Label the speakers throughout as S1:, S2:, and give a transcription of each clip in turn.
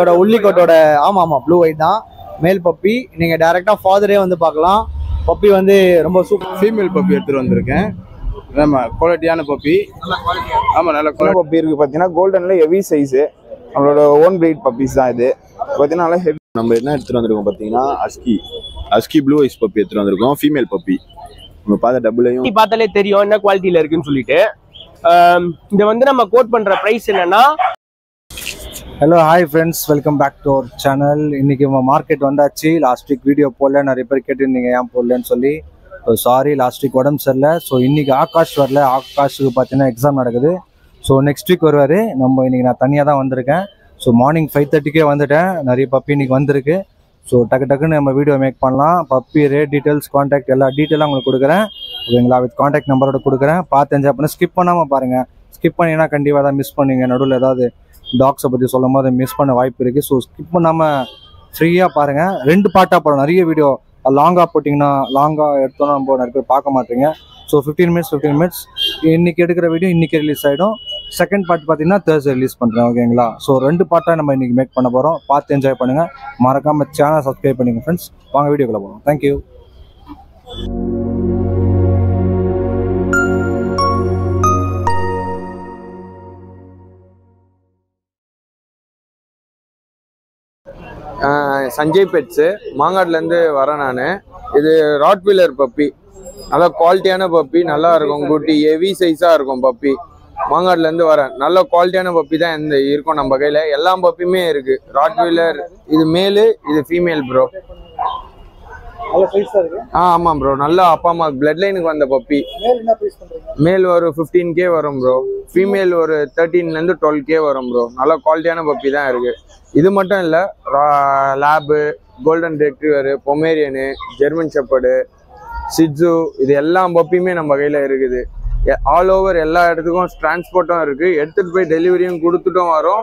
S1: இதோட உள்ளிக்கோட்டோட ஆமா blue white தான் மேல் பப்பி. நீங்க டைரக்டா ஃபாதரே வந்து பார்க்கலாம். பப்பி வந்து ரொம்ப சூப்பர்.
S2: ஃபீமேல் பப்பி எடுத்துட்டு வந்திருக்கேன். ஆமா குவாலிட்டியான பப்பி. ஆமா நல்ல பப்பி இருக்கு. பார்த்தீங்கன்னா கோல்டன்ல ஹெவி சைஸு, நம்மளோட ஓன் பிரீட் பப்பீஸ் தான் இது. பார்த்தீங்கன்னா நல்லா ஹெவி.
S3: நம்ம என்ன எடுத்துட்டு வந்திருக்கோம் பார்த்தீங்கன்னா அஸ்கி ப்ளூ ஐஸ் பப்பி எடுத்துட்டு வந்திருக்கோம். Female puppy. நம்ம பார்த்த டபுளையும்
S4: பார்த்தாலே தெரியும் என்ன குவாலிட்டியில இருக்குன்னு சொல்லிட்டு. இதை வந்து நம்ம கோட் பண்ற பிரைஸ் என்னன்னா,
S5: hello hi friends, welcome back to our channel. இன்றைக்கி மார்க்கெட் வந்தாச்சு. லாஸ்ட் வீக் வீடியோ போடல, நிறைய பேர் கேட்டிருந்தீங்க ஏன் போடலன்னு சொல்லி. சாரி, லாஸ்ட் வீக் உடம்பு சரியில்லை. ஸோ இன்றைக்கி ஆகாஷ் வரல. ஆகாஷுக்கு பார்த்தீங்கன்னா எக்ஸாம் நடக்குது. ஸோ நெக்ஸ்ட் வீக் வருவார். இன்றைக்கி நான் தனியாக தான் வந்திருக்கேன். ஸோ மார்னிங் 5:30க்கே வந்துட்டேன். நிறைய பப்பி இன்றைக்கி வந்திருக்கு. ஸோ டக்குன்னு நம்ம வீடியோ மேக் பண்ணலாம். பப்பி ரேட் டீட்டெயில்ஸ், காண்டாக்ட் எல்லா டீட்டெயிலாக உங்களுக்கு கொடுக்குறேன். ஓகேங்களா? வித் காண்டாக்ட் நம்பரோட கொடுக்குறேன். பார்த்து என்ஜாய் பண்ண, ஸ்கிப் பண்ணாமல் பாருங்கள். ஸ்கிப் பண்ணிங்கன்னா கண்டிப்பாக தான் மிஸ் பண்ணுவீங்க. நடுவில் ஏதாவது டாக்ஸை பற்றி சொல்லும் போது மிஸ் பண்ண வாய்ப்பு இருக்குது. ஸோ ஸ்கிப் பண்ணாமல் ஃப்ரீயாக பாருங்கள். 2 பார்ட்டாக போகிறோம். நிறைய வீடியோ லாங்காக போட்டிங்கன்னா, லாங்காக எடுத்தோன்னா நம்ம நிறைய பேர் பார்க்க மாட்டீங்க. ஸோ 15 மினிட்ஸ் இன்றைக்கி எடுக்கிற வீடியோ இன்றைக்கி ரிலீஸ் ஆகிடும். செகண்ட் பார்ட் பார்த்தீங்கன்னா Thursday ரிலீஸ் பண்ணுறேன். ஓகேங்களா? ஸோ 2 பார்ட்டாக நம்ம இன்றைக்கி மேக் பண்ண போகிறோம். பார்த்து என்ஜாய் பண்ணுங்கள். மறக்காமல் சேனல் சப்ஸ்கிரைப் பண்ணிங்க ஃப்ரெண்ட்ஸ். வாங்க வீடியோக்குள்ளே போகிறோம். தேங்க்யூ.
S2: சஞ்சய் பெட்ஸு மாங்காட்லேருந்து வரேன் நான். இது ராட்வீலர் பப்பி. நல்லா குவாலிட்டியான பப்பி, நல்லா இருக்கும். குட்டி ஹெவி சைஸாக இருக்கும் பப்பி. மாங்காட்லேருந்து வரேன். நல்ல குவாலிட்டியான பப்பி தான் இந்த இருக்கும் நம்ம கையில். எல்லா பப்பியுமே இருக்குது. ராட்வீலர் இது மேலு, இது ஃபீமேல் ப்ரோ. ஆமாம் ப்ரோ. நல்லா அப்பா அம்மா பிளட் லைனுக்கு வந்த பப்பி. மேல் ஒரு 15K வரும் ப்ரோ. ஃபீமேல் ஒரு 13லேருந்து 12K வரும் ப்ரோ. நல்ல குவாலிட்டியான பப்பி தான் இருக்குது. இது மட்டும் இல்லை, lab, golden retriever, Pomeranian, German shepherd, shih tzu, இது எல்லா பப்பியுமே நம்ம கையில் இருக்குது. ஆல் ஓவர் எல்லா இடத்துக்கும் டிரான்ஸ்போர்ட்டும் இருக்குது. எடுத்துகிட்டு போய் டெலிவரியும் கொடுத்துட்டும் வரோம்.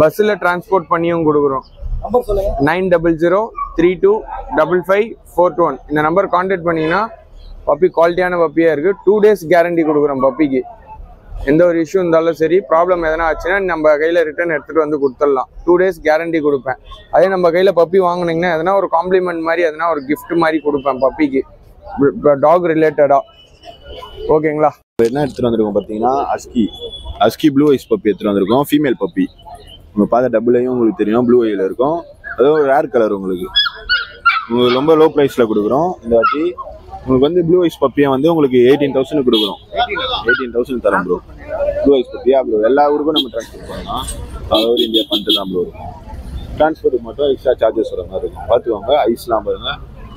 S2: பஸ்ஸில் டிரான்ஸ்போர்ட் பண்ணியும் கொடுக்குறோம். 9003255541 இந்த நம்பர் கான்டாக்ட் பண்ணிங்கன்னா பப்பி குவாலிட்டியான பப்பியாக இருக்குது. 2 days கேரண்டி கொடுக்குறோம் பப்பிக்கு. எந்த ஒரு இஷ்யூ இருந்தாலும் சரி, ப்ராப்ளம் எதனா ஆச்சுன்னா நம்ம கையில் ரிட்டர்ன் எடுத்துகிட்டு வந்து கொடுத்துடலாம். 2 days கேரண்டி கொடுப்பேன். அதே நம்ம கையில் பப்பி வாங்கினீங்கன்னா எதனா ஒரு காம்ப்ளிமெண்ட் மாதிரி, எதனா ஒரு கிஃப்ட் மாதிரி கொடுப்பேன் பப்பிக்கு, டாக் ரிலேட்டடாக. ஓகேங்களா?
S3: என்ன எடுத்துட்டு வந்திருக்கோம் பார்த்தீங்கன்னா அஸ்கி ப்ளூ ஐஸ் பப்பி எடுத்துட்டு வந்திருக்கோம். Female puppy. நம்ம பார்த்த டபுளையும் உங்களுக்கு தெரியும், ப்ளூ ஐயில் இருக்கும். அதுவும் ஒரு ரேர் கலர். உங்களுக்கு ரொம்ப லோ ப்ரைஸில் கொடுக்குறோம். இந்த வாட்டி உங்களுக்கு வந்து ப்ளூ ஐஸ் பப்பியை வந்து உங்களுக்கு 18,000 கொடுக்குறோம். 18,000 தரோம் ப்ரோ. ப்ளூ ஐஸ் பப்பியா ப்ரோ? எல்லா ஊருக்கும் நம்ம ட்ரான்ஸ்போர்ட் பண்ணலாம். ஓவர் இந்தியா பண்ணிட்டு தான் ப்ரோ இருக்கும். டிரான்ஸ்போர்ட்டுக்கு மட்டும் எக்ஸ்ட்ரா சார்ஜஸ் வர மாதிரி இருக்கும். பார்த்துக்கோங்க. ஐஸ்லாம் பாருங்க.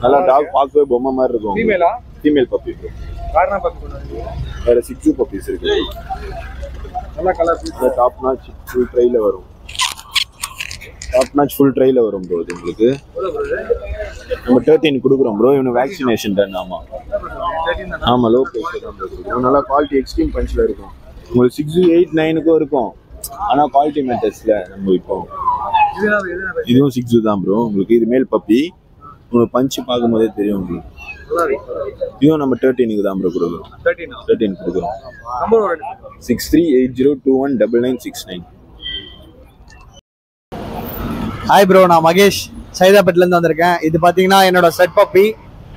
S3: நல்லா டாக் பார்க்கவே பொம்மை மாதிரி இருக்கும். Female puppy bro. வேறு 6 பப்பீஸ் இருக்கு. நல்லா கலர். டாப் நாச் ஃபுல் ட்ரையில் வரும். ஃபுல் ட்ரையில் வரும் ப்ரோ. இது உங்களுக்கு நம்ம 13 கொடுக்குறோம் ப்ரோ. இவனு வேக்சினேஷன் டன். ஆமாம் லோ ப்ரைஸில் தான் கொடுக்குறோம். நல்லா குவாலிட்டி எக்ஸ்ட்ரீம் பஞ்சில் இருக்கும். உங்களுக்கு 6, 8, 9க்கும் இருக்கும். ஆனால் குவாலிட்டி மேட்டர்ஸில் நம்ம இப்போ இதுவும் 6 தான் ப்ரோ. உங்களுக்கு இது மேல் பப்பி. உங்களுக்கு பஞ்சு பார்க்கும் போதே தெரியும் உங்களுக்கு. இதுவும் நம்ம 13க்கு தான் ப்ரோ கொடுக்குறோம். 13 கொடுக்குறோம். 6380219969.
S1: ஹாய் ப்ரோ, நான் மகேஷ் சைதாப்பேட்டிலேருந்து வந்திருக்கேன். இது பார்த்தீங்கன்னா என்னோட செட் பப்பி.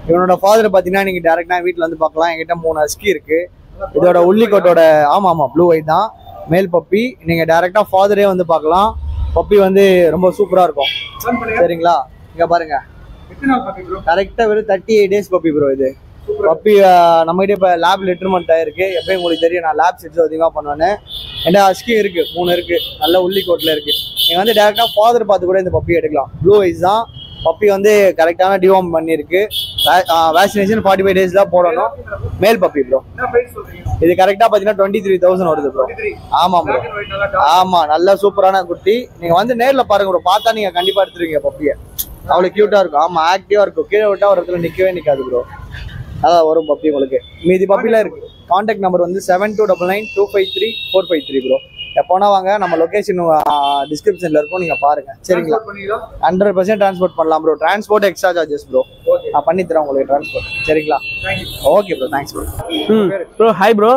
S1: இவனோட ஃபாதர் பார்த்தீங்கன்னா நீங்கள் டேரெக்டாக வீட்டில் வந்து பார்க்கலாம். என்கிட்ட 3 அஸ்கி இருக்குது. இதோட உள்ளிக்கோட்டோட ஆமாம் ப்ளூ ஒயிட் தான் மேல் பப்பி. நீங்கள் டேரெக்டாக ஃபாதரே வந்து பார்க்கலாம். பப்பி வந்து ரொம்ப சூப்பராக இருக்கும். சரிங்களா? இங்கே பாருங்கள். கரெக்டாக வெறும் 38 days பப்பி ப்ரோ. இது பப்பி நம்மகிட்ட இப்போ லேப் லிட்டர்மெண்ட் ஆயிருக்கு. எப்பயும் உங்களுக்கு தெரியும், நான் லேப் செட்ஸ் அதிகமாக பண்ணுவேன்னு. என்கிட்ட அஸ்கி இருக்குது, 3 இருக்குது. நல்ல உள்ளிக்கோட்டில் இருக்குது. நீங்கள் வந்து டேரெக்டாக ஃபாதர் பார்த்து கூட இந்த பப்பி எடுக்கலாம். ப்ளூ ஐஸ் தான் பப்பி. வந்து கரெக்டான டிவார்ம் பண்ணியிருக்கு. வேக்சினேஷன் 45 days தான் போடணும். Male puppy bro. இது கரெக்டாக பார்த்தீங்கன்னா 23,000 வருது ப்ரோ. ஆமாம் ப்ரோ. ஆமாம், நல்ல சூப்பரான குட்டி. நீங்கள் வந்து நேரில் பாருங்க ப்ரோ. பார்த்தா நீங்கள் கண்டிப்பாக எடுத்துருவீங்க பப்பியை. அவ்வளோ க்யூட்டாக இருக்கும். ஆமாம், ஆக்டிவாக இருக்கும். கீழே விட்டால் ஒரு இடத்துல நிற்கவே நிற்காது ப்ரோ. அதான் வரும் பப்பி உங்களுக்கு. மீதி பப்பிலாம் இருக்குது. கான்டாக்ட் நம்பர் வந்து 7299253453 ப்ரோ. எப்போனா வாங்க. நம்ம லொக்கேஷன் டிஸ்கிரிப்ஷனில் இருக்கும், நீங்கள் பாருங்கள். சரிங்களா? 100% டிரான்ஸ்போர்ட் பண்ணலாம் bro. Transport extra charges bro. நான் பண்ணித்தரேன் உங்களுக்கு டிரான்ஸ்போர்ட். சரிங்களா? Okay bro, thanks bro.
S4: Bro hi bro.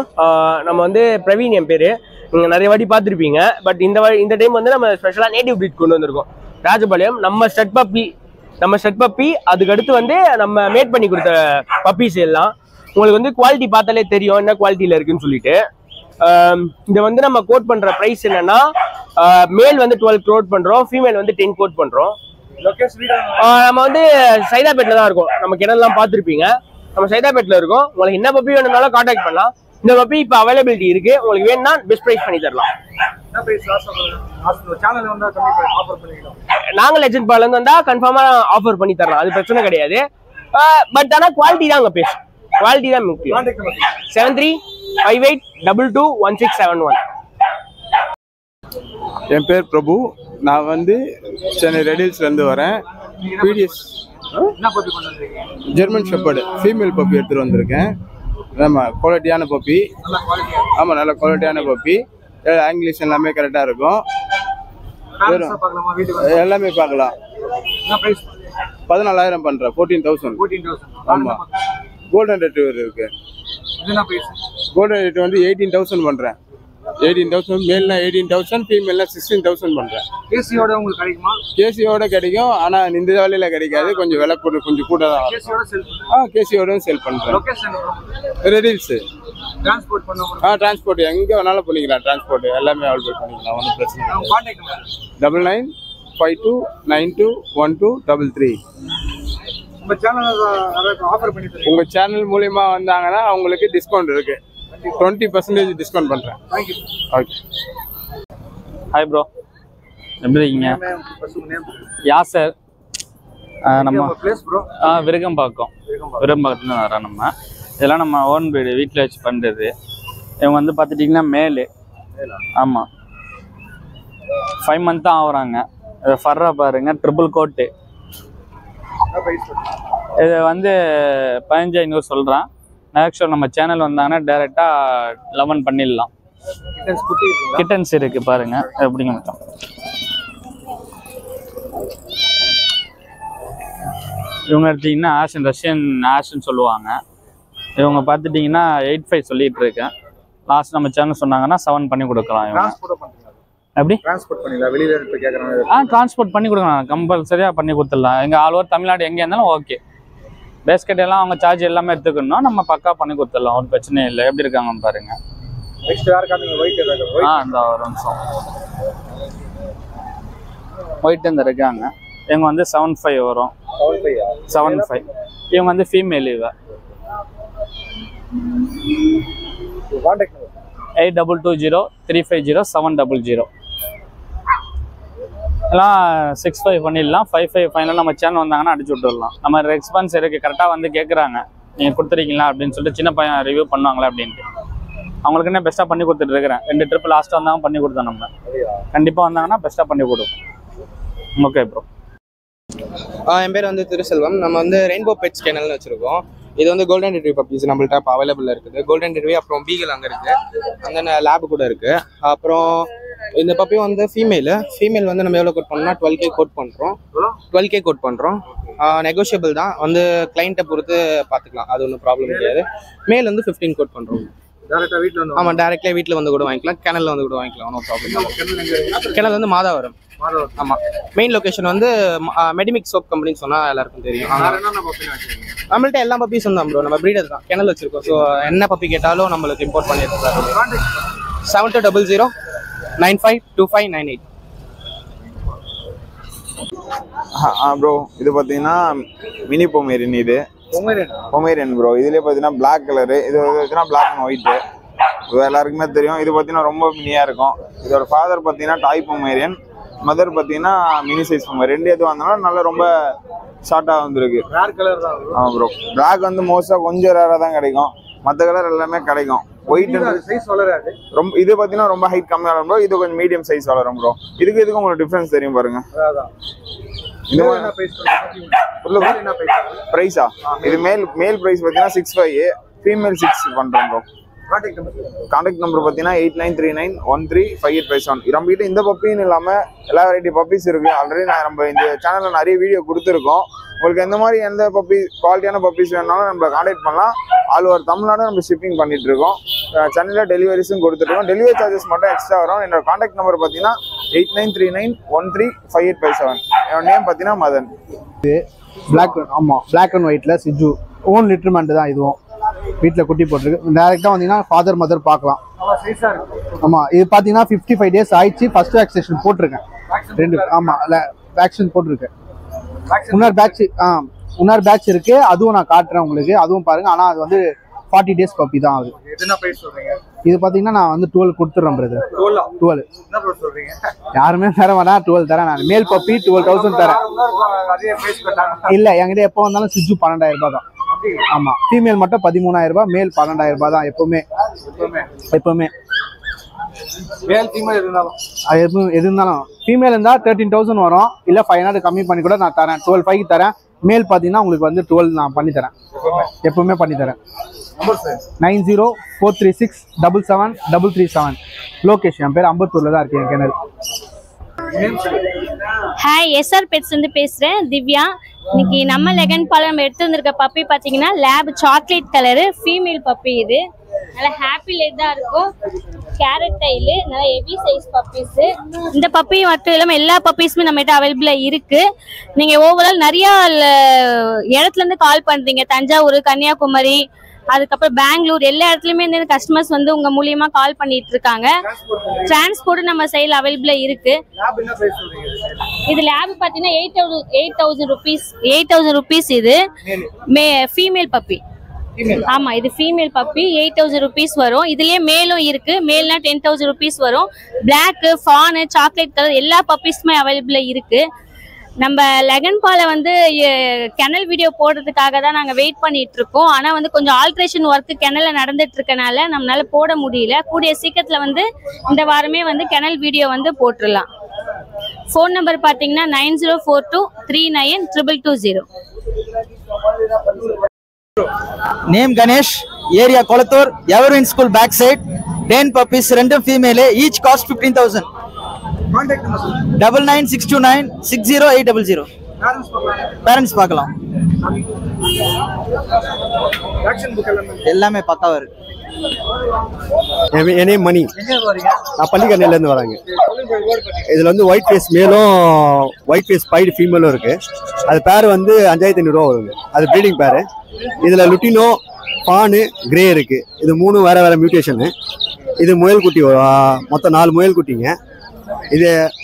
S4: நம்ம வந்து பிரவீன் என் பேர். நீங்கள் நிறைய வாட்டி பார்த்துருப்பீங்க. பட் இந்த டைம் வந்து நம்ம ஸ்பெஷலாக நேட்டிவ் ப்ரீட் கொண்டு வந்திருக்கோம். ராஜபாளையம். நம்ம ஸ்டட் பப்பி அதுக்கு அடுத்து வந்து நம்ம மேட் பண்ணி கொடுத்த பப்பீஸ் எல்லாம் உங்களுக்கு வந்து குவாலிட்டி பார்த்தாலே தெரியும் என்ன குவாலிட்டியில இருக்குன்னு சொல்லிட்டு. இதை வந்து நம்ம கோட் பண்ற பிரைஸ் என்னன்னா மேல் வந்து 12 கோட் பண்றோம், ஃபீமேல் வந்து 10 கோட் பண்றோம். நம்ம வந்து சைதாப்பேட்ல தான் இருக்கோம். நம்ம கிணறுலாம் பார்த்துருப்பீங்க. நம்ம சைதாப்பேட்ல இருக்கோம். உங்களுக்கு என்ன பப்பி வேணும்னாலும் கான்டாக்ட் பண்ணலாம். இந்த பப்பி இப்போ அவைலபிலிட்டி இருக்கு. உங்களுக்கு வேணும்னா பெஸ்ட் பிரைஸ் பண்ணி தரலாம். நாங்க லெஜெண்ட் பால்ல இருந்து வந்தா கன்ஃபார்மா ஆஃபர் பண்ணி தரலாம், அது பிரச்சனை கிடையாது. பட் ஆனா குவாலிட்டி தான் அங்க பேசும், குவாலிட்டி தான் முக்கியம். 7358221671.
S2: என் பேர் பிரபு. நான் வந்து சென்னை ரெடில்ஸ்லேருந்து வரேன். பிடிஎஸ் ஜெர்மன் ஷெப்பர்டு ஃபீமேல் பப்பி எடுத்துகிட்டு வந்திருக்கேன். ஆமாம், குவாலிட்டியான பப்பி. ஆமாம், நல்ல குவாலிட்டியான பப்பி. இங்கிலீஷ் எல்லாமே கரெக்டாக இருக்கும். எல்லாமே பார்க்கலாம். 14,000 பண்ணுறேன். 14,000. ஆமாம், கோல்டன் ரெட்ரீவர் இருக்கு. கோல்டன் ரெட்ரீவர் வந்து 18,000 பண்ணுறேன். 18,000 மேல்னா 18,000, ஃபீமேல்னா 16,000 பண்ணுறேன்.
S5: கேசியோட உங்களுக்கு கிடைக்குமா?
S2: கேசியோட கிடைக்கும், ஆனால் இந்த வேலையில் கிடைக்காது. கொஞ்சம் விலை கொஞ்சம் கூட தான். கேசியோட செல் பண்ணுறேன். ரெடில்ஸு டிரான்ஸ்போர்ட் எங்கே வேணாலும் பண்ணிக்கலாம். டிரான்ஸ்போர்ட் எல்லாமே அவைலபிள் பண்ணிக்கலாம், ஒன்றும் பிரச்சனை இல்லை. 9952921233. உங்கள் சேனல் மூலியமா வந்தாங்கன்னா அவங்களுக்கு டிஸ்கவுண்ட் இருக்கு. 20% டிஸ்கவுண்ட் பண்ணுறேன். ஓகே.
S6: ஹாய் ப்ரோ, எப்படி இருக்கீங்க? யாசர். நம்ம விருகம்பாக்கத்துலேருந்து வரோம். நம்ம இதெல்லாம் நம்ம ஓன் வீடு வீட்டில் வச்சு பண்ணுறது. இவங்க வந்து பார்த்துட்டிங்கன்னா மேலு. ஆமாம், 5 மந்த் தான் ஆகுறாங்க. இதை ஃபர்ரா பாருங்க, ட்ரிபிள் கோட்டு. இது வந்து 15,500 சொல்கிறேன். நெக்ஸ்ட் நம்ம சேனல் வந்தாங்கன்னா டைரெக்டாக 11 பண்ணிடலாம். கிட்டன்ஸ் இருக்கு பாருங்க, எப்படிங்க மட்டும். இவங்க எடுத்தீங்கன்னா ஆஷன், ரஷ்யன் ஆஷன் சொல்லுவாங்க. இவங்க பார்த்துட்டிங்கன்னா 8,500 சொல்லிட்டு இருக்கேன். லாஸ்ட் நம்ம சேனல் சொன்னாங்கன்னா 7 பண்ணி கொடுக்கலாம். இவங்க எப்படி டிரான்ஸ்போர்ட் பண்ணி கொடுக்கலாம், கம்பல்சரியாக பண்ணி கொடுத்துடலாம். எங்கள் ஆல் ஓவர் தமிழ்நாடு எங்கே இருந்தாலும் ஓகே. பேஸ்கெட் எல்லாம் அவங்க சார்ஜ் எல்லாமே எடுத்துக்கணும், நம்ம பக்கா பண்ணி கொடுத்துடலாம், ஒரு பிரச்சனையும் இல்லை. எப்படி இருக்காங்க பாருங்க. இந்த ஒரு நிமிஷம். ஒயிட் இந்த இருக்காங்க. இவங்க வந்து 7,500 வரும். 7,500. இவங்க வந்து ஃபீமேல். இவ 8220350700. எல்லாம் 6,500 பண்ணிடலாம். 5,500 ஃபைனல் நம்ம சேனல் வந்தாங்கன்னா அடிச்சு விட்டுடலாம். நம்ம ரெஸ்பான்ஸ் இருக்குது, கரெக்டாக வந்து கேட்குறாங்க நீங்கள் கொடுத்துருக்கீங்களா அப்படின்னு சொல்லிட்டு. சின்ன பையன் ரிவ்யூ பண்ணுவாங்களா அப்படின்ட்டு அவங்களுக்குன்னே பெஸ்ட்டாக பண்ணி கொடுத்துட்டு இருக்கிறேன். 2 ட்ரிப் லாஸ்ட்டாக வந்தாங்க பண்ணி கொடுத்தோம். நம்ம கண்டிப்பாக வந்தாங்கன்னா பெஸ்ட்டாக பண்ணி கொடுப்போம். Okay bro.
S7: என் பேர் வந்து திருசெல்வம். நம்ம வந்து ரெயின்போ பெட்ஸ் சேனல்னு வச்சுருக்கோம். இது வந்து கோல்டன் ரிட்ரீவர் பப்பீஸ் நம்மள்ட்ட இப்போ அவைலபிளாக இருக்குது. கோல்டன் ரிட்ரீவர், அப்புறம் பீகல் அங்கே இருக்குது, அந்த லேப் கூட இருக்குது. அப்புறம் இந்த பப்பி வந்து ஃபீமேல் வந்து நம்ம எவ்வளோ கோட் பண்ணோம்னா 12K கோட் பண்ணுறோம். 12K கோட் பண்ணுறோம். நெகோஷியபிள் தான், வந்து கிளைண்ட்டை பொறுத்து பார்த்துக்கலாம், அது ஒன்றும் ப்ராப்ளம் கிடையாது. மேல் வந்து 15 கோட் பண்ணுறோம். ஆமாம், டேரெக்டாக வீட்டில் வந்து கூட வாங்கிக்கலாம், கிணல்ல வந்து கூட வாங்கிக்கலாம், ஒன்றும் ப்ராப்ளம் இல்லை. கிணல் வந்து மாதாவரம். ஆமாம், மெயின் லொக்கேஷன் வந்து மெடிமிக் சோப் கம்பெனின்னு சொன்னால் எல்லாருக்கும் தெரியும். நம்மள்ட்ட எல்லா பப்பீஸும் தான் ப்ரோ, நம்ம ப்ரீடர் தான், கிணல் வச்சிருக்கோம். ஸோ என்ன பப்பி கேட்டாலும் நம்மளுக்கு இம்போர்ட் பண்ணி எடுத்துக்கலாம். 7200952598.
S2: ப்ரோ இது பார்த்தீங்கன்னா மினி பொமேரியன். இது பொமேரியன் ப்ரோ. இதுலேயே பார்த்தீங்கன்னா பிளாக் கலரு, இது பார்த்தீங்கன்னா பிளாக் அண்ட் ஒயிட்டு. இது எல்லாருக்குமே தெரியும். இது பார்த்தீங்கன்னா ரொம்ப மினியாக இருக்கும். இதோட ஃபாதர் பார்த்தீங்கன்னா டாய் பொமேரியன், மதர் பார்த்தீங்கன்னா மினி சைஸ் பொமேரியன். 2 எதுவும் வந்தாலும் நல்லா ரொம்ப ஷார்ட்டாக வந்துருக்கு. ஆமாம் ப்ரோ, பிளாக் வந்து மோஸ்ட்டாக கொஞ்சம் ரேராக தான் கிடைக்கும், மற்ற கலர் எல்லாமே கிடைக்கும். ஒயிட் ரொம்ப இது பார்த்தீங்கன்னா ரொம்ப ஹைட் கம்மியாக வளரும் ப்ரோ. இது கொஞ்சம் மீடியம் சைஸ் வளரும் ப்ரோ. இதுக்கு உங்களுக்கு டிஃப்ரென்ஸ் தெரியும் பாருங்க. இந்த ப்ரைஸா? இது மேல் ப்ரைஸ் பார்த்தீங்கன்னா 6,500, ஃபீமேல் 6 பண்ணுறோம் ப்ரோ. கான்டாக்ட் நம்பர் பார்த்தீங்கன்னா 8939135857. நம்ம கிட்ட இந்த பப்பின்னு இல்லாமல் எல்லா வெரைட்டி பப்பீஸ் இருக்கு. ஆல்ரெடி நம்ம இந்த சேனலில் நிறைய வீடியோ கொடுத்துருக்கோம். உங்களுக்கு எந்த மாதிரி எந்த பப்பி குவாலிட்டியான பப்பீஸ் வேணாலும் நம்ம கான்டாக்ட் பண்ணலாம். ஆல் ஓவர் தமிழ்நாடு நம்ம ஷிப்பிங் பண்ணிட்டு இருக்கோம். சென்னையில் டெலிவரிஸும் கொடுத்துருக்கோம். டெலிவரி சார்ஜஸ் மட்டும் எக்ஸ்ட்ரா வரும். என்னோட கான்டாக்ட் நம்பர் பார்த்தீங்கன்னா 8939135857. என்னோட நேம் பார்த்தீங்கன்னா மதன்.
S1: பிளாக் ஆமாம், பிளாக் அண்ட் ஒயிட்டில் சிஜு ஓன் லிட்டர்மெண்ட் தான். இதுவும் வீட்டில் குட்டி போட்டிருக்கு. டேரெக்டாக வந்தீங்கன்னா ஃபாதர் மதர் பார்க்கலாம். ஆமாம், இது பார்த்தீங்கன்னா 55 days ஆயிடுச்சு. ஃபர்ஸ்ட் வேக்சினேஷன் போட்டிருக்கேன் 2. ஆமாம், இல்லை வேக்சின் போட்டிருக்கேன். இன்னொரு பேட்ச் இருக்கு, அதுவும் நான் காட்டுறேன் உங்களுக்கு, அதுவும் பாருங்க. ஆனால் அது வந்து 40 days பப்பி தான் ஆகுது. இது பார்த்தீங்கன்னா நான் வந்து 12 கொடுத்துட்றேன் பிரதர். 12 யாருமே தர வேணா, 12 தரேன் நான். மேல் பப்பி 12,000 தரேன். இல்லை, என்கிட்ட எப்போ வந்தாலும் சிஜு 12,000 ரூபாய் தான். ஆமாம், ஃபீமேல் மட்டும் 13,000 ரூபாய், மேல் 12,000 ரூபாய் தான் எப்பவுமே. எது இருந்தாலும் ஃபீமேல் இருந்தால் 13,000 வரும். இல்லை 500 கம்மி பண்ணி கூட நான் தரேன். 12,500 தரேன். மேல் பார்த்தீங்கன்னா உங்களுக்கு வந்து 12 நான் பண்ணி தரேன், எப்பவுமே பண்ணி தரேன். 9043677337. லொகேஷன் என் பேர் அம்பத்தூர்ல தான் இருக்கு என் கிணறு.
S8: ஹாய், எஸ்ஆர் பெட்ஸ் வந்து பேசுகிறேன், திவ்யா. இன்னைக்கு நம்ம லெகன் பால் நம்ம எடுத்து வந்திருக்க பப்பி பார்த்தீங்கன்னா lab chocolate colour female puppy. இது நல்லா ஹாப்பி லேட் தான் இருக்கும். கேரட் டைலு, நல்லா ஹெவி சைஸ் பப்பீஸு. இந்த பப்பி மட்டும் இல்லாமல் எல்லா பப்பீஸுமே நம்மகிட்ட அவைலபிளாக இருக்குது. நீங்கள் ஓவரால் நிறையா இடத்துலேருந்து கால் பண்ணுறீங்க. தஞ்சாவூர், கன்னியாகுமரி, அதுக்கப்புறம் பெங்களூர், எல்லா இடத்துலையுமே இருந்து கஸ்டமர்ஸ் வந்து உங்க மூலியமா கால் பண்ணிட்டு இருக்காங்க. டிரான்ஸ்போர்ட் நம்ம சைடில் அவைலபிளா இருக்கு. இது லேப் பாத்தீங்கன்னா 8,000 rupees. இது ஃபீமேல் பப்பி. ஆமா, இது ஃபீமேல் பப்பி 8,000 rupees வரும். இதுலயே மேலும் இருக்கு. மேல்னா 10,000 rupees வரும். பிளாக், ஃபான், சாக்லேட் கலர் எல்லா பப்பீஸுமே அவைலபிளா இருக்கு. நம்ம லெகன் பாலை வந்து கெனல் வீடியோ போடுறதுக்காக தான் நாங்கள் வெயிட் பண்ணிட்டு இருக்கோம். ஆனால் வந்து கொஞ்சம் ஆல்ட்ரேஷன் ஒர்க்கு கெனலில் நடந்துட்டு இருக்கனால நம்மளால போட முடியல. கூடிய சீக்கிரத்தில் வந்து இந்த வாரமே வந்து கெனல் வீடியோ வந்து போட்டுடலாம். ஃபோன் நம்பர் பார்த்தீங்கன்னா 9042392220.
S1: Name Ganesh, area Kolathur, Everwin school back side. 10 puppies, 2 female, each cost 15,000. 9962960800. Parents பார்க்கலாம். எல்லாமே பக்காவா இருக்கு.
S9: என் நேம் மணி. நான் பள்ளிக்கண்ணையிலேருந்து வராங்க. இதில் வந்து ஒயிட் ஃபேஸ் மேலும் ஒயிட் ஃபேஸ் பைடு ஃபீமேலும் இருக்கு. அது பேர் வந்து 5,500 ரூபா வருங்க. அது ப்ரீடிங் பேரு. இதில் லுட்டினோ, பானு, கிரே இருக்கு. இது 3 வேற வேற மியூட்டேஷனு. இது முயல் குட்டி, மொத்தம் 4 முயல் குட்டிங்க.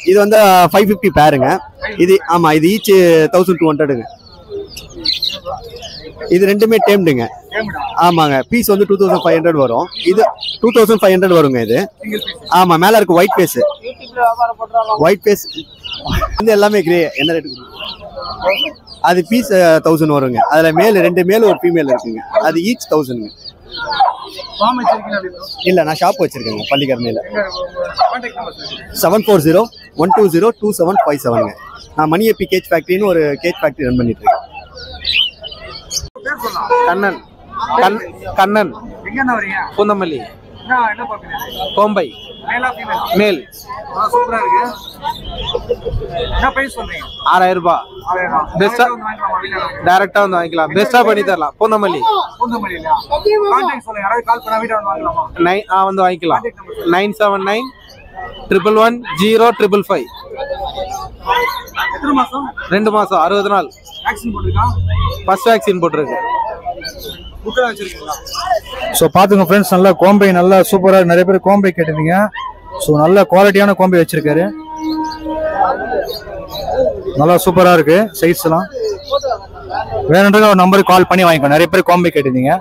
S9: இது வந்து 550 பேருங்க. இது ஆமா, இது ஈச் 1,200ங்க. இது ரெண்டுமே டேம்டுங்க. ஆமாங்க, பீஸ் வந்து 2,500 வரும். இது 2,500 வருங்க. இது ஆமா, மேல இருக்கு ஒயிட் ஃபேஸ். ஒயிட் ஃபேஸ் வந்து எல்லாமே கிரே. என்ன ரேட்டு? அது பீஸ் 1000 வருங்க. அதுல மேல் 2 மேல் ஒரு ஃபீமேல் இருக்குங்க. அது ஈச் 1000ங்க. இல்ல, நான் ஷாப் வச்சிருக்கேங்க பள்ளிக்கரணையில. 7401202757ங்க. நான் மணி எப்பி கேஜ் ஃபேக்டரின்னு ஒரு கேஜ் ஃபேக்டரி ரன் பண்ணிட்டு இருக்கேன்.
S2: கண்ணன் பூந்தமல்லி, கோம்பை, மேல். 6,000 ரூபாய். பெஸ்டா டைரக்டா வந்து வாங்கிக்கலாம். பெஸ்டா பண்ணி தரலாம். பூந்தமல்லி வந்து வாங்கிக்கலாம். 97991110555. 2 மாசம் 60 நாள். ஃபர்ஸ்ட் வேக்சின் போட்டிருக்கு.
S5: ஸோ பார்த்துங்க ஃப்ரெண்ட்ஸ், நல்லா கோம்பை, நல்லா சூப்பராக நிறைய பேர் கோம்பை கேட்டிருந்தீங்க. ஸோ நல்ல குவாலிட்டியான கோம்பை வச்சிருக்காரு. நல்லா சூப்பராக இருக்கு சைஸ்லாம். வேணுன்ற ஒரு நம்பருக்கு கால் பண்ணி வாங்கிக்கோ. நிறைய பேர் கோம்பை கேட்டிருந்தீங்க.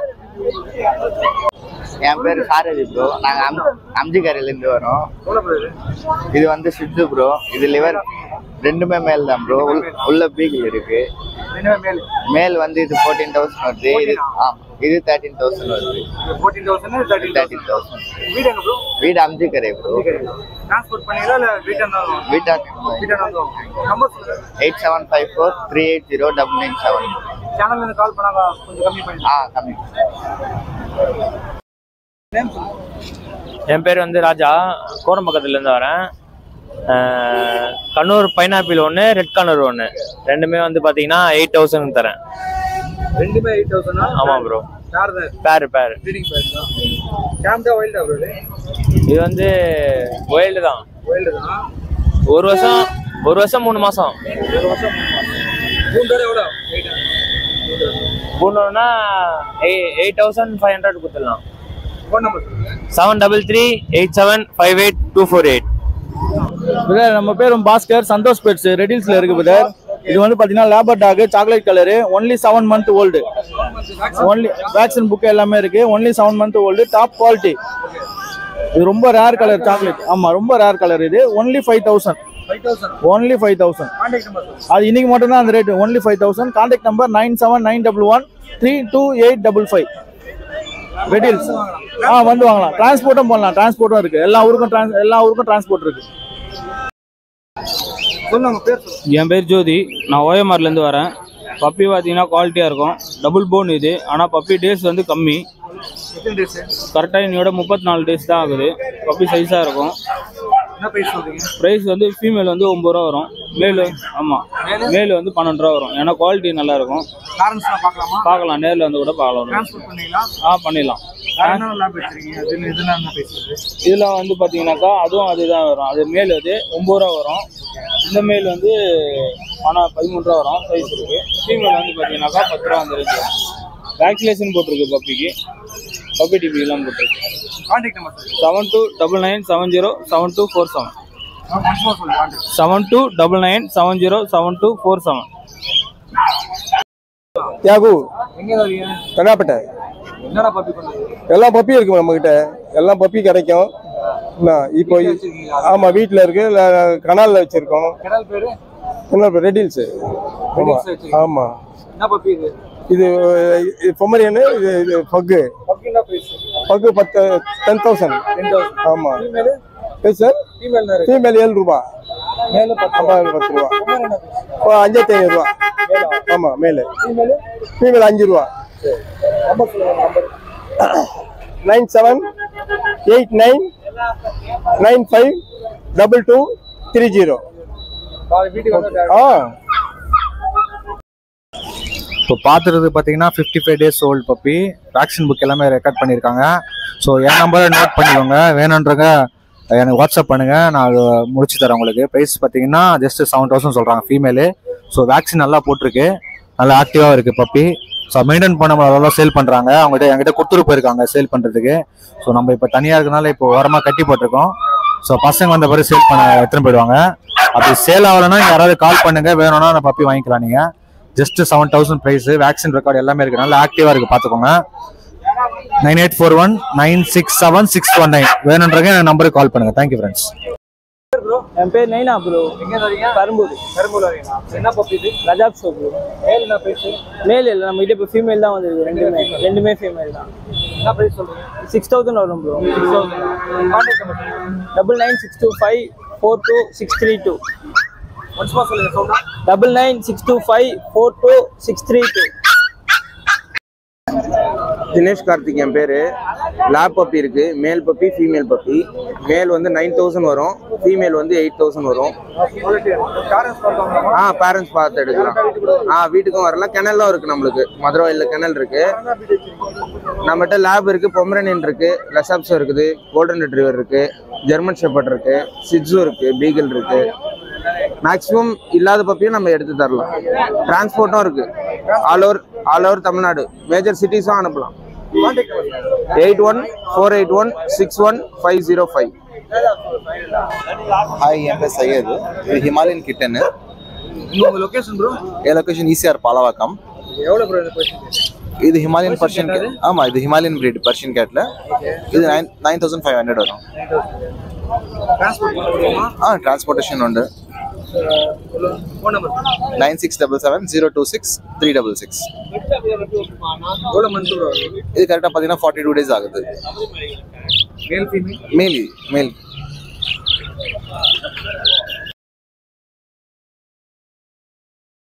S10: என் பேர் சாரதி ப்ரோ. நாங்கள் அம்ஜிக்கரையிலேருந்து வரோம். இது வந்து சித்து ப்ரோ. இது லிவர் ரெண்டுமே மேல் தான் ப்ரோ. உள்ள பீகில் இருக்கு. மேல் வந்து இது 14,000 வருது. இது இது 13,000 வருது. 13,000. வீடு அம்ஜிக்கரை ப்ரோ. வீட்டா 8754380997. கம்மி.
S6: என் பேர் வந்து ராஜா, கோடம்பக்கத்துலேருந்து வரேன். கண்ணூர் பைனாப்பிள் 1, ரெட் கண்ணூர் 1, ரெண்டுமே வந்து பார்த்தீங்கன்னா 8,000 தரேன்.
S1: ரெண்டுமே 8,000?
S6: ஆமாம் ப்ரோ. பேர் இது வந்து ஒயில்டு தான். ஒரு வருஷம் 3 மாசம். பூண்டோன்னா 8500 கொடுத்துடலாம். 7338758248.
S1: பிரதர் நம்ம பேர் பாஸ்கர், சந்தோஷ் பெட்ஸ், ரெடில்ஸ்ல இருக்கு பிரதர். இது வந்து பாத்தீங்கன்னா labour dog, chocolate colour, only 7 month old. Only vaccine book எல்லாமே இருக்கு. Only 7 month old, top quality. இது ரொம்ப ரேர் கலர் சாக்லேட். ஆமா, ரொம்ப ரேர் கலர். இது ஒன்லி 5000. ஒன்லி 5000. அது இன்னைக்கு மட்டும் தான் அந்த ரேட். ஒன்லி 5000. Contact number 9791132855. ரெடில்ஸ். வந்து வாங்கலாம். டிரான்ஸ்போர்ட்டும் பண்ணலாம். டிரான்ஸ்போர்ட்டும் இருக்கு. எல்லா ஊருக்கும் டிரான்ஸ்போர்ட் இருக்கு.
S6: என் பேர் ஜோதி. நான் ஓஎம்ஆர்லேருந்து வரேன். பப்பி பார்த்தீங்கன்னா குவாலிட்டியாக இருக்கும். டபுள் போன் இது. ஆனால் பப்பி டேஸ் வந்து கம்மி. கரெக்டாக இன்னையோட 34 days தான் ஆகுது. பப்பி சைஸாக இருக்கும். ப்ரைஸ் வந்து ஃபீமேல் வந்து 9 ரூபா வரும். மேல் மேல் வந்து 12 ரூபா வரும். ஏன்னா குவாலிட்டி நல்லா இருக்கும். பார்க்கலாம், நேரில் வந்து கூட பார்க்கலாம். பண்ணிடலாம். இதில் வந்து பார்த்தீங்கன்னாக்கா அதுவும் அதுதான் வரும். அது மேல் வந்து 9 ரூபா வரும். இந்த மேல் வந்து 13 ரூபா வரும். சைஸ் இருக்கு. ஃபீமேல் வந்து பார்த்தீங்கன்னாக்கா 10 ரூபா அந்த ரேஞ்சு. வேக்சினேஷன் போட்டிருக்கு பப்பிக்கு. பப்பி டிபி எல்லாம் போட்டிருக்கு. 7299707247. 7299707247.
S11: தியாகு கடாப்பட்டை. எல்லா பப்பியும் இருக்கு நம்ம கிட்ட. எல்லா பப்பி கிடைக்கும். இப்போ ஆமா வீட்டுல இருக்கு. கனால்ல வச்சிருக்கோம். ரெடில்ஸ். ஆமா. இது பொமரியனு. இது பக்கு 10,000. ஆமா சார். ஃபீமேல் 7 ரூபா. 10 ரூபா. 5500 ரூபா. ஆமா மேல. ஃபீமேல் 5 ரூபா. 9789952230.
S5: இப்போ பார்த்துறது பார்த்தீங்கன்னா 55 days old puppy. Vaccine book எல்லாமே ரெக்கார்ட் பண்ணியிருக்காங்க. ஸோ என் நம்பரை நோட் பண்ணிக்கோங்க. வேணுன்றங்க எனக்கு வாட்ஸ்அப் பண்ணுங்கள். நான் அது முடிச்சு தரேன் உங்களுக்கு. ப்ரைஸ் பார்த்தீங்கன்னா ஜஸ்ட் 7000 சொல்கிறாங்க ஃபீமேலு. ஸோ வேக்சின் நல்லா போட்டிருக்கு. நல்லா ஆக்டிவாக இருக்குது பப்பி. ஸோ மெயின்டைன் பண்ண அதெல்லாம் சேல் பண்ணுறாங்க. அவங்ககிட்ட என்கிட்ட கொடுத்துட்டு போயிருக்காங்க சேல் பண்ணுறதுக்கு. ஸோ நம்ம இப்போ தனியாக இருக்கனால இப்போ ஓரமாக கட்டி போட்டிருக்கோம். ஸோ பசங்க வந்த பிறகு சேல் பண்ண எடுத்துன்னு போயிடுவாங்க. அப்படி சேல் ஆகலைன்னா யாராவது கால் பண்ணுங்கள். வேணும்னா அந்த பப்பி வாங்கிக்கலாம். நீங்கள் ஜஸ்ட் 7000 ப்ரைஸு. வேக்சின் ரெக்கார்டு எல்லாமே இருக்குது. நல்லா ஆக்டிவாக இருக்குது. பார்த்துக்கோங்க. 9841967619. வேணுன்றங்க என் நம்பருக்கு கால் பண்ணுங்கள். Thank you friends.
S4: என் பேர் நைனா ப்ரோ. கரும்பூர்.
S1: என்ன பப்பி இது?
S4: ரஜாப் ஷோ ப்ரோ.
S1: மேல் என்ன பிரைஸ்?
S4: மேல் இல்லை, நம்ம கிட்ட இப்போ ஃபீமேல் தான் வந்துருக்கு. ரெண்டுமே ஃபீமேல் தான்.
S1: என்ன பிரைஸ் சொல்றீங்க?
S4: 6000 வரும் ப்ரோ. 9962542632. 9962542632.
S7: தினேஷ் கார்த்திக் என் பேர். லேப் பப்பி இருக்கு. Male puppy, female puppy. மேல் வந்து 9000 வரும். ஃபீமேல் வந்து 8000 வரும். பேரண்ட்ஸ் பார்த்து எடுக்கலாம். வீட்டுக்கும் வரலாம். கிணல்லாம் இருக்கு. நம்மளுக்கு மதுரவாயில் கிணல் இருக்கு. நம்மகிட்ட லேப் இருக்கு, பொமரேனியன் இருக்கு, லெசாப்ஸோ இருக்குது, கோல்டன் ரிட்ரீவர் இருக்கு, ஜெர்மன் ஷெப்பர்ட் இருக்கு, சிட்ஸு இருக்கு, பீகிள் இருக்கு. மேக்ஸிமம் இல்லாத பப்பியும் நம்ம எடுத்து தரலாம். டிரான்ஸ்போர்ட்டும் இருக்கு. ஆல் ஓவர் தமிழ்நாடு மேஜர் சிட்டிஸும் அனுப்பலாம். 8148161505.
S12: ஹாய், என் பேர் சையது. இது ஹிமாலயன் கிட்டனு.
S1: உங்க லொகேஷன் ப்ரோ?
S12: என் லொகேஷன் ஈசிஆர் பாலவாக்கம்.
S1: எவ்வளவு ப்ரோ இந்த பர்ஷியன்?
S12: இது ஹிமாலயன் பர்ஷியன் கேட். ஆமா, இது ஹிமாலயன் பிரீட் பர்ஷியன் கேட்ல. இது 9500 வரும். டிரான்ஸ்போர்ட்டேஷன் உண்டு. 9677026366. இது கரெக்டா பாத்தீங்கன்னா 42 days ஆகுது. மேல்